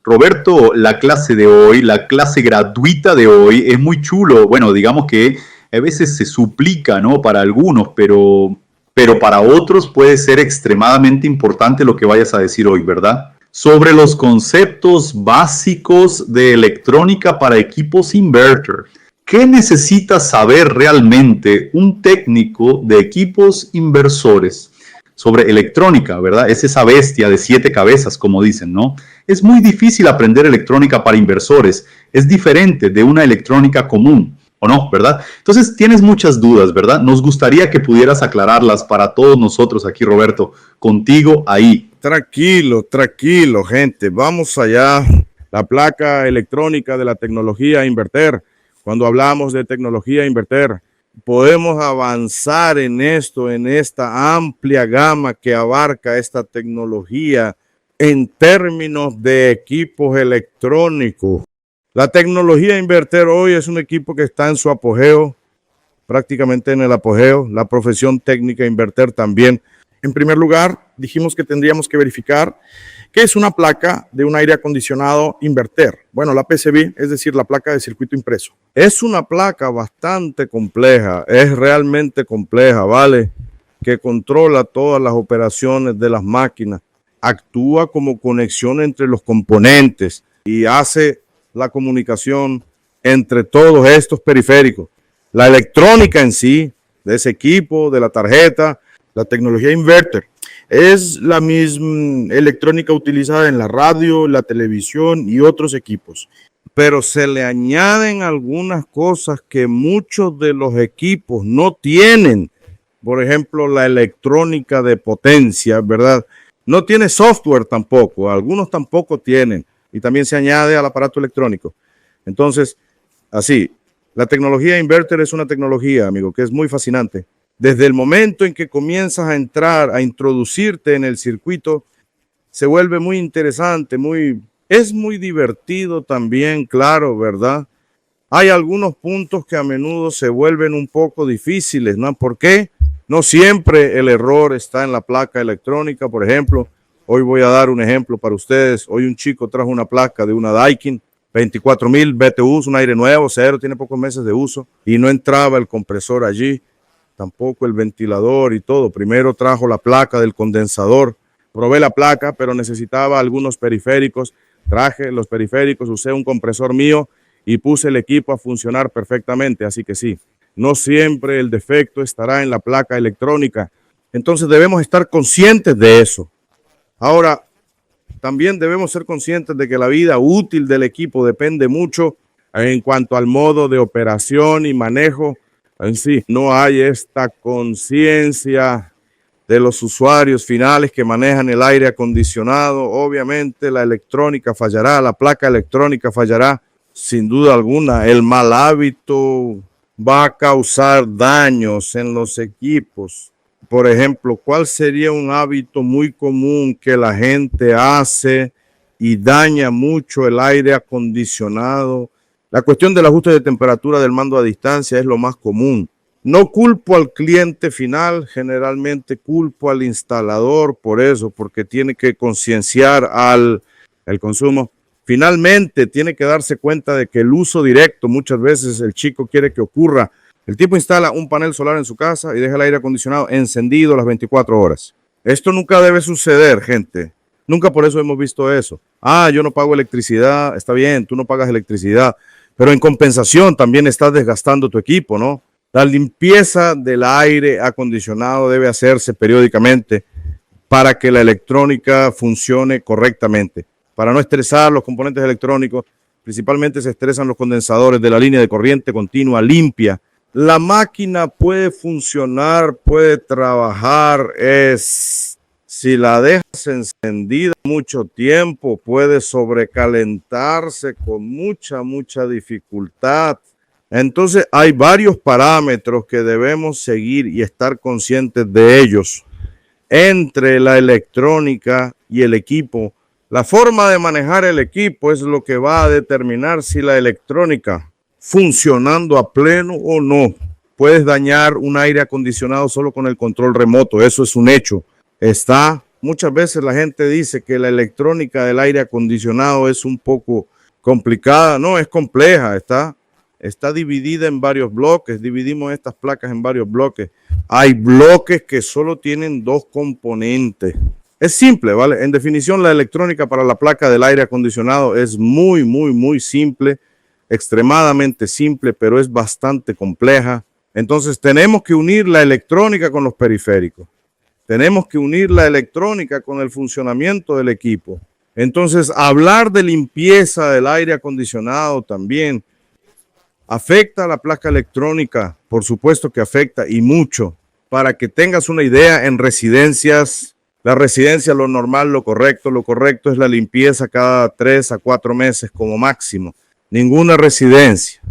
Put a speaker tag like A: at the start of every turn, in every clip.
A: Roberto, la clase de hoy, la clase gratuita de hoy es muy chulo. Bueno, digamos que a veces se suplica, ¿no? Para algunos, pero para otros puede ser extremadamente importante lo que vayas a decir hoy, ¿verdad? Sobre los conceptos básicos de electrónica para equipos inverter. ¿Qué necesita saber realmente un técnico de equipos inversores sobre electrónica, verdad? Es esa bestia de 7 cabezas, como dicen, ¿no? Es muy difícil aprender electrónica para inversores. Es diferente de una electrónica común, ¿o no? ¿Verdad? Entonces tienes muchas dudas, ¿verdad? Nos gustaría que pudieras aclararlas para todos nosotros aquí, Roberto, contigo ahí.
B: Tranquilo, tranquilo, gente. Vamos allá. La placa electrónica de la tecnología inverter. Cuando hablamos de tecnología inverter, podemos avanzar en esto, en esta amplia gama que abarca esta tecnología en términos de equipos electrónicos. La tecnología inverter hoy es un equipo que está en su apogeo, prácticamente en el apogeo. La profesión técnica inverter también. En primer lugar, dijimos que tendríamos que verificar qué es una placa de un aire acondicionado inverter. Bueno, la PCB, es decir, la placa de circuito impreso. Es una placa bastante compleja, es realmente compleja, ¿vale? Que controla todas las operaciones de las máquinas, actúa como conexión entre los componentes y hace la comunicación entre todos estos periféricos. La electrónica en sí, de ese equipo, de la tarjeta, la tecnología inverter es la misma electrónica utilizada en la radio, la televisión y otros equipos, pero se le añaden algunas cosas que muchos de los equipos no tienen. Por ejemplo, la electrónica de potencia, ¿verdad? No tiene software tampoco, algunos tampoco tienen, y también se añade al aparato electrónico. Entonces, así, la tecnología inverter es una tecnología, amigo, que es muy fascinante. Desde el momento en que comienzas a entrar, a introducirte en el circuito, se vuelve muy interesante, es muy divertido también, claro, ¿verdad? Hay algunos puntos que a menudo se vuelven un poco difíciles, ¿no? ¿Por qué? No siempre el error está en la placa electrónica. Por ejemplo, hoy voy a dar un ejemplo para ustedes. Hoy un chico trajo una placa de una Daikin, 24,000 BTUs, un aire nuevo, cero, tiene pocos meses de uso, y no entraba el compresor allí, tampoco el ventilador y todo. Primero trajo la placa del condensador, probé la placa, pero necesitaba algunos periféricos. Traje los periféricos, usé un compresor mío y puse el equipo a funcionar perfectamente. Así que sí, no siempre el defecto estará en la placa electrónica. Entonces debemos estar conscientes de eso. Ahora, también debemos ser conscientes de que la vida útil del equipo depende mucho en cuanto al modo de operación y manejo. En sí, no hay esta conciencia de los usuarios finales que manejan el aire acondicionado. Obviamente la electrónica fallará, la placa electrónica fallará, sin duda alguna. El mal hábito va a causar daños en los equipos. Por ejemplo, ¿cuál sería un hábito muy común que la gente hace y daña mucho el aire acondicionado? La cuestión del ajuste de temperatura del mando a distancia es lo más común. No culpo al cliente final, generalmente culpo al instalador por eso, porque tiene que concienciar al consumo. Finalmente tiene que darse cuenta de que el uso directo, muchas veces el chico quiere que ocurra. El tipo instala un panel solar en su casa y deja el aire acondicionado encendido las 24 horas. Esto nunca debe suceder, gente. Nunca por eso hemos visto eso. Yo no pago electricidad. Está bien, tú no pagas electricidad, pero en compensación también estás desgastando tu equipo, ¿no? La limpieza del aire acondicionado debe hacerse periódicamente para que la electrónica funcione correctamente. Para no estresar los componentes electrónicos, principalmente se estresan los condensadores de la línea de corriente continua limpia. La máquina puede funcionar, puede trabajar, si la dejas encendida mucho tiempo, puede sobrecalentarse con mucha dificultad. Entonces hay varios parámetros que debemos seguir y estar conscientes de ellos. Entre la electrónica y el equipo, la forma de manejar el equipo es lo que va a determinar si la electrónica funcionando a pleno o no. Puedes dañar un aire acondicionado solo con el control remoto, eso es un hecho. Está muchas veces la gente dice que la electrónica del aire acondicionado es un poco complicada. No, es compleja, está dividida en varios bloques. Dividimos estas placas en varios bloques. Hay bloques que solo tienen dos componentes. Es simple, ¿vale? En definición, la electrónica para la placa del aire acondicionado es muy simple, extremadamente simple, pero es bastante compleja. Entonces, tenemos que unir la electrónica con los periféricos. Tenemos que unir la electrónica con el funcionamiento del equipo. Entonces, hablar de limpieza del aire acondicionado también afecta a la placa electrónica, por supuesto que afecta y mucho. Para que tengas una idea, en residencias, la residencia, lo normal, lo correcto es la limpieza cada 3 a 4 meses como máximo. Ninguna residencia.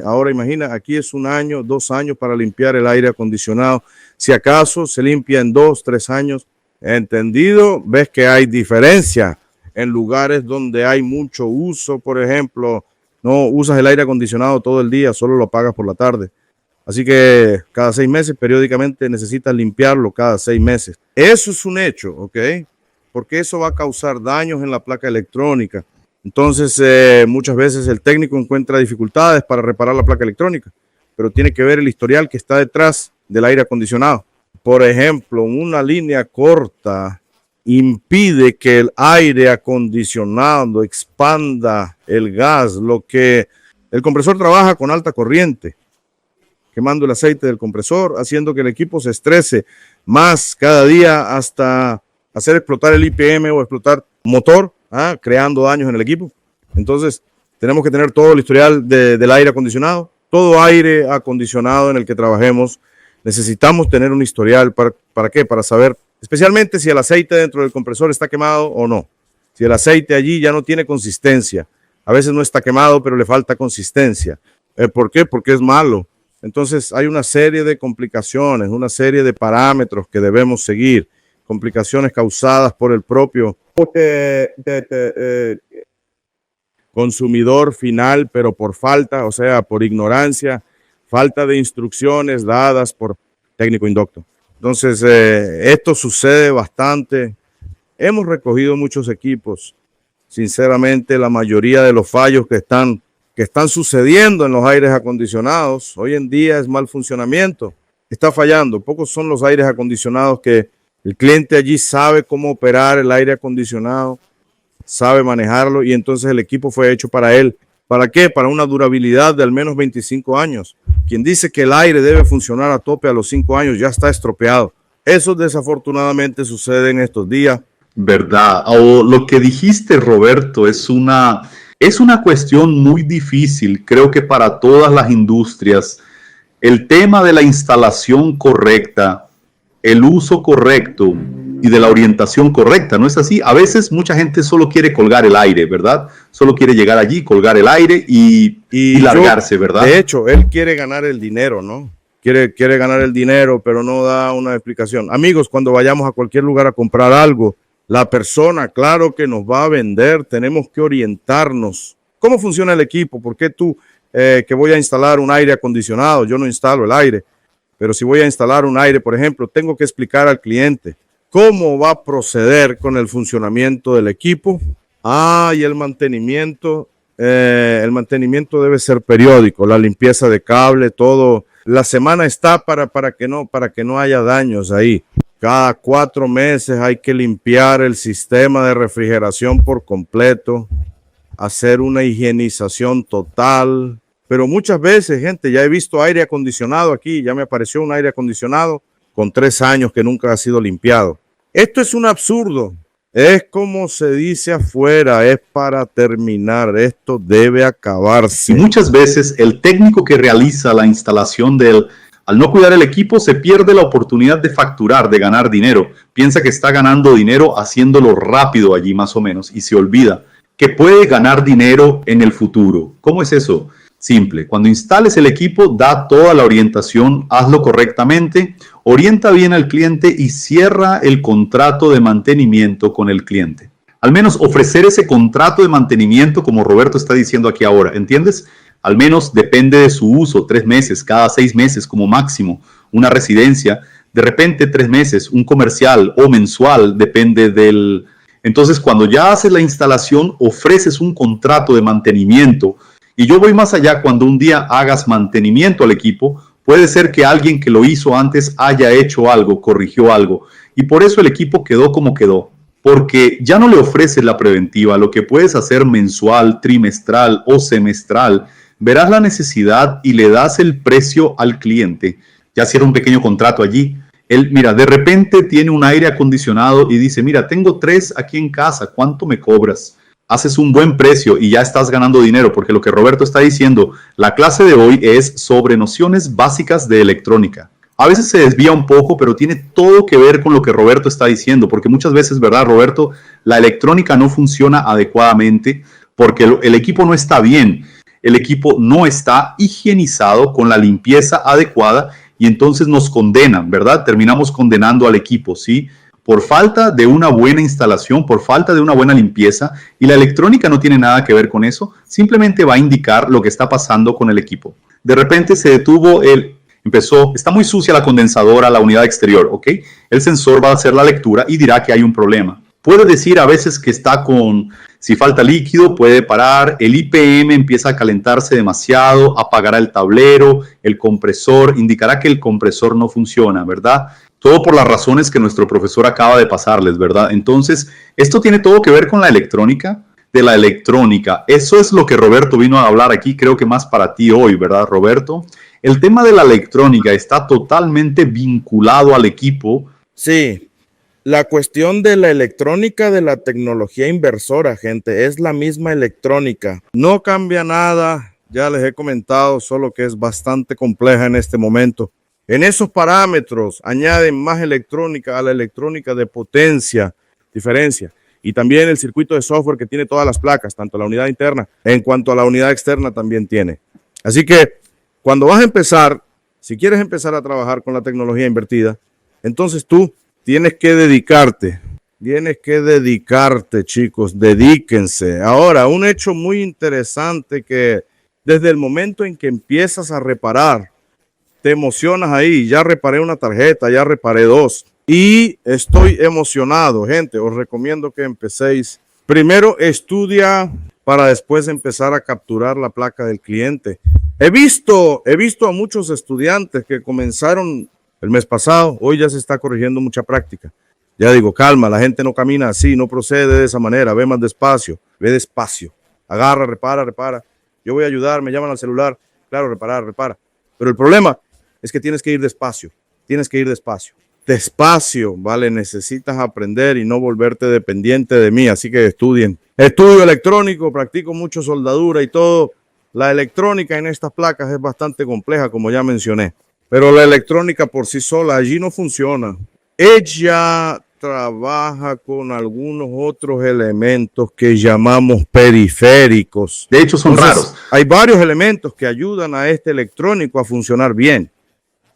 B: Ahora imagina, aquí es 1 año, 2 años para limpiar el aire acondicionado. Si acaso se limpia en 2, 3 años. ¿Entendido? Ves que hay diferencia en lugares donde hay mucho uso. Por ejemplo, no usas el aire acondicionado todo el día, solo lo apagas por la tarde. Así que cada 6 meses, periódicamente necesitas limpiarlo cada 6 meses. Eso es un hecho, ¿ok? Porque eso va a causar daños en la placa electrónica. Entonces, muchas veces el técnico encuentra dificultades para reparar la placa electrónica, pero tiene que ver el historial que está detrás del aire acondicionado. Por ejemplo, una línea corta impide que el aire acondicionado expanda el gas, lo que el compresor trabaja con alta corriente, quemando el aceite del compresor, haciendo que el equipo se estrese más cada día hasta hacer explotar el IPM o explotar motor, creando daños en el equipo. Entonces, tenemos que tener todo el historial del aire acondicionado, todo aire acondicionado en el que trabajemos. Necesitamos tener un historial. ¿Para qué? Para saber, especialmente si el aceite dentro del compresor está quemado o no. Si el aceite allí ya no tiene consistencia. A veces no está quemado, pero le falta consistencia. ¿Por qué? Porque es malo. Entonces, hay una serie de complicaciones, una serie de parámetros que debemos seguir. Complicaciones causadas por el propio consumidor final, pero por falta, o sea, por ignorancia, falta de instrucciones dadas por técnico inducto. Entonces, esto sucede bastante. Hemos recogido muchos equipos. Sinceramente, la mayoría de los fallos que están sucediendo en los aires acondicionados hoy en día es mal funcionamiento. Está fallando. Pocos son los aires acondicionados que el cliente allí sabe cómo operar el aire acondicionado, sabe manejarlo y entonces el equipo fue hecho para él. ¿Para qué? Para una durabilidad de al menos 25 años. Quien dice que el aire debe funcionar a tope a los 5 años ya está estropeado. Eso desafortunadamente sucede en estos días.
A: ¿Verdad? Lo que dijiste, Roberto, es una cuestión muy difícil. Creo que para todas las industrias, el tema de la instalación correcta, el uso correcto y de la orientación correcta, ¿no es así? A veces mucha gente solo quiere colgar el aire, ¿verdad? Solo quiere llegar allí, colgar el aire y largarse, ¿verdad?
B: De hecho, él quiere ganar el dinero, ¿no? Quiere ganar el dinero, pero no da una explicación. Amigos, cuando vayamos a cualquier lugar a comprar algo, la persona, claro que nos va a vender, tenemos que orientarnos. ¿Cómo funciona el equipo? ¿Por qué tú, que voy a instalar un aire acondicionado? Yo no instalo el aire. Pero si voy a instalar un aire, por ejemplo, tengo que explicar al cliente cómo va a proceder con el funcionamiento del equipo. Y el mantenimiento debe ser periódico, la limpieza de cable, todo. La semana está para que no haya daños ahí. Cada 4 meses hay que limpiar el sistema de refrigeración por completo, hacer una higienización total. Pero muchas veces, gente, ya he visto aire acondicionado aquí, ya me apareció un aire acondicionado con 3 años que nunca ha sido limpiado. Esto es un absurdo. Es como se dice afuera, es para terminar. Esto debe acabarse.
A: Y muchas veces el técnico que realiza la instalación al no cuidar el equipo, se pierde la oportunidad de facturar, de ganar dinero. Piensa que está ganando dinero haciéndolo rápido allí más o menos y se olvida que puede ganar dinero en el futuro. ¿Cómo es eso? Simple. Cuando instales el equipo, da toda la orientación, hazlo correctamente, orienta bien al cliente y cierra el contrato de mantenimiento con el cliente. Al menos ofrecer ese contrato de mantenimiento como Roberto está diciendo aquí ahora, ¿entiendes? Al menos depende de su uso, 3 meses, cada 6 meses como máximo. Una residencia De repente 3 meses, un comercial o mensual, depende del... Entonces, cuando ya haces la instalación, ofreces un contrato de mantenimiento. Y yo voy más allá, cuando un día hagas mantenimiento al equipo, puede ser que alguien que lo hizo antes haya hecho algo, corrigió algo. Y por eso el equipo quedó como quedó. Porque ya no le ofreces la preventiva, lo que puedes hacer mensual, trimestral o semestral, verás la necesidad y le das el precio al cliente. Ya si era un pequeño contrato allí, él, mira, de repente tiene un aire acondicionado y dice, mira, tengo 3 aquí en casa, ¿cuánto me cobras? Haces un buen precio y ya estás ganando dinero, porque lo que Roberto está diciendo, la clase de hoy es sobre nociones básicas de electrónica. A veces se desvía un poco, pero tiene todo que ver con lo que Roberto está diciendo, porque muchas veces, ¿verdad, Roberto? La electrónica no funciona adecuadamente porque el equipo no está bien, el equipo no está higienizado con la limpieza adecuada y entonces nos condenan, ¿verdad? Terminamos condenando al equipo, ¿sí? Por falta de una buena instalación, por falta de una buena limpieza, y la electrónica no tiene nada que ver con eso, simplemente va a indicar lo que está pasando con el equipo. De repente se detuvo está muy sucia la condensadora, la unidad exterior, ¿ok? El sensor va a hacer la lectura y dirá que hay un problema. Puede decir a veces que si falta líquido, puede parar, el IPM empieza a calentarse demasiado, apagará el tablero, el compresor, indicará que el compresor no funciona, ¿verdad? Todo por las razones que nuestro profesor acaba de pasarles, ¿verdad? Entonces, esto tiene todo que ver con la electrónica, de la electrónica. Eso es lo que Roberto vino a hablar aquí, creo que más para ti hoy, ¿verdad, Roberto? El tema de la electrónica está totalmente vinculado al equipo.
B: Sí, la cuestión de la electrónica de la tecnología inversora, gente, es la misma electrónica. No cambia nada, ya les he comentado, solo que es bastante compleja en este momento. En esos parámetros añaden más electrónica a la electrónica de potencia, diferencia. Y también el circuito de software que tiene todas las placas, tanto la unidad interna en cuanto a la unidad externa también tiene. Así que cuando vas a empezar, si quieres empezar a trabajar con la tecnología invertida, entonces tú tienes que dedicarte, chicos, dedíquense. Ahora, un hecho muy interesante que desde el momento en que empiezas a reparar, te emocionas ahí, ya reparé una tarjeta, ya reparé 2 y estoy emocionado, gente, os recomiendo que empecéis. Primero estudia para después empezar a capturar la placa del cliente. He visto a muchos estudiantes que comenzaron el mes pasado, hoy ya se está corrigiendo mucha práctica. Ya digo, calma, la gente no camina así, no procede de esa manera, ve más despacio, ve despacio, agarra, repara. Yo voy a ayudar, me llaman al celular, claro, repara. Pero el problema es que tienes que ir despacio. Despacio, ¿vale? Necesitas aprender y no volverte dependiente de mí, así que estudien. Estudio electrónico, practico mucho soldadura y todo. La electrónica en estas placas es bastante compleja, como ya mencioné. Pero la electrónica por sí sola allí no funciona. Ella trabaja con algunos otros elementos que llamamos periféricos.
A: De hecho, son raros.
B: Hay varios elementos que ayudan a este electrónico a funcionar bien.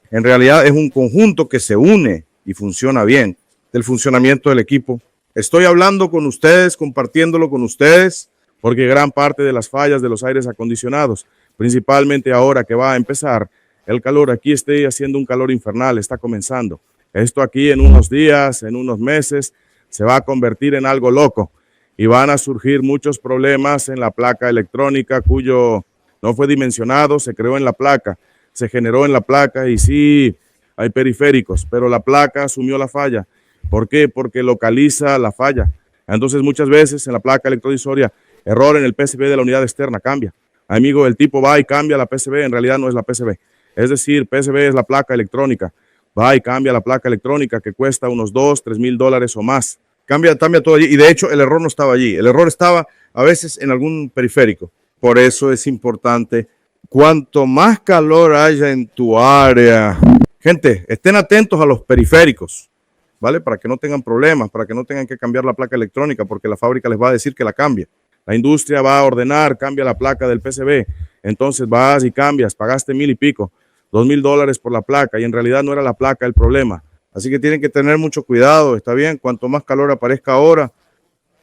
B: En realidad es un conjunto que se une y funciona bien del funcionamiento del equipo. Estoy hablando con ustedes, compartiéndolo con ustedes, porque gran parte de las fallas de los aires acondicionados, principalmente ahora que va a empezar el calor, aquí estoy haciendo un calor infernal, está comenzando. Esto aquí en unos días, en unos meses, se va a convertir en algo loco y van a surgir muchos problemas en la placa electrónica cuyo no fue dimensionado, se creó en la placa, se generó en la placa y sí, hay periféricos, pero la placa asumió la falla. ¿Por qué? Porque localiza la falla. Entonces muchas veces en la placa electrodisoria, error en el PCB de la unidad externa, cambia. Amigo, el tipo va y cambia la PCB, en realidad no es la PCB. Es decir, PCB es la placa electrónica. Va y cambia la placa electrónica que cuesta unos $2,000-3,000 o más. Cambia todo allí y de hecho el error no estaba allí. El error estaba a veces en algún periférico. Por eso es importante, cuanto más calor haya en tu área, gente, estén atentos a los periféricos, ¿vale? Para que no tengan problemas, para que no tengan que cambiar la placa electrónica porque la fábrica les va a decir que la cambie. La industria va a ordenar, cambia la placa del PCB. Entonces vas y cambias, pagaste $1,000 y pico, $2,000 por la placa y en realidad no era la placa el problema. Así que tienen que tener mucho cuidado, está bien, cuanto más calor aparezca ahora,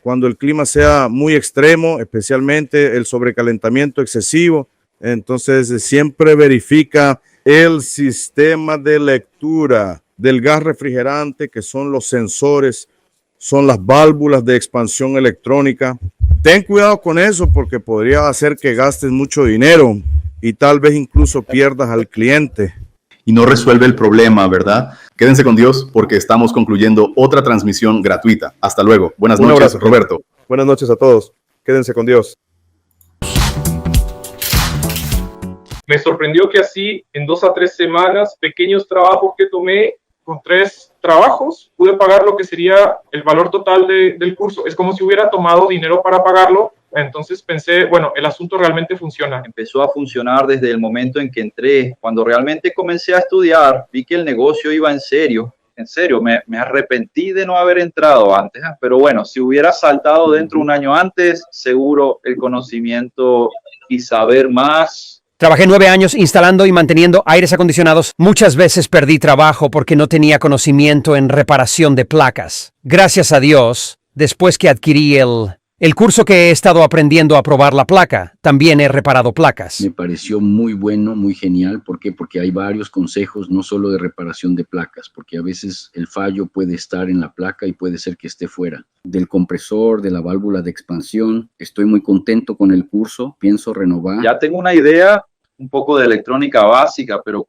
B: cuando el clima sea muy extremo, especialmente el sobrecalentamiento excesivo, entonces siempre verifica el sistema de lectura del gas refrigerante, que son los sensores, son las válvulas de expansión electrónica. Ten cuidado con eso porque podría hacer que gastes mucho dinero y tal vez incluso pierdas al cliente.
A: Y no resuelve el problema, ¿verdad? Quédense con Dios porque estamos concluyendo otra transmisión gratuita. Hasta luego. Buenas noches,
C: abrazo,
A: Roberto.
C: Buenas noches a todos. Quédense con Dios.
D: Me sorprendió que así, en 2 a 3 semanas, pequeños trabajos que tomé, con 3 trabajos, pude pagar lo que sería el valor total del curso. Es como si hubiera tomado dinero para pagarlo. Entonces pensé, bueno, el asunto realmente funciona.
E: Empezó a funcionar desde el momento en que entré. Cuando realmente comencé a estudiar, vi que el negocio iba en serio. En serio, me arrepentí de no haber entrado antes. Pero bueno, si hubiera saltado dentro un año antes, seguro el conocimiento y saber más.
F: Trabajé 9 años instalando y manteniendo aires acondicionados. Muchas veces perdí trabajo porque no tenía conocimiento en reparación de placas. Gracias a Dios, después que adquirí el curso que he estado aprendiendo a probar la placa, también he reparado placas.
G: Me pareció muy bueno, muy genial. ¿Por qué? Porque hay varios consejos, no solo de reparación de placas, porque a veces el fallo puede estar en la placa y puede ser que esté fuera. Del compresor, de la válvula de expansión. Estoy muy contento con el curso, pienso renovar.
E: Ya tengo una idea un poco de electrónica básica, pero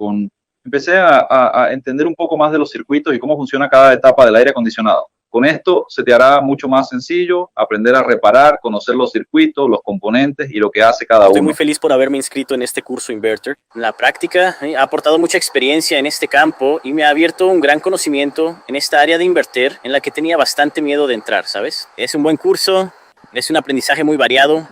E: empecé a entender un poco más de los circuitos y cómo funciona cada etapa del aire acondicionado. Con esto se te hará mucho más sencillo aprender a reparar, conocer los circuitos, los componentes y lo que hace cada uno.
H: Estoy muy feliz por haberme inscrito en este curso Inverter. En la práctica ha aportado mucha experiencia en este campo y me ha abierto un gran conocimiento en esta área de inverter en la que tenía bastante miedo de entrar, ¿sabes? Es un buen curso, es un aprendizaje muy variado.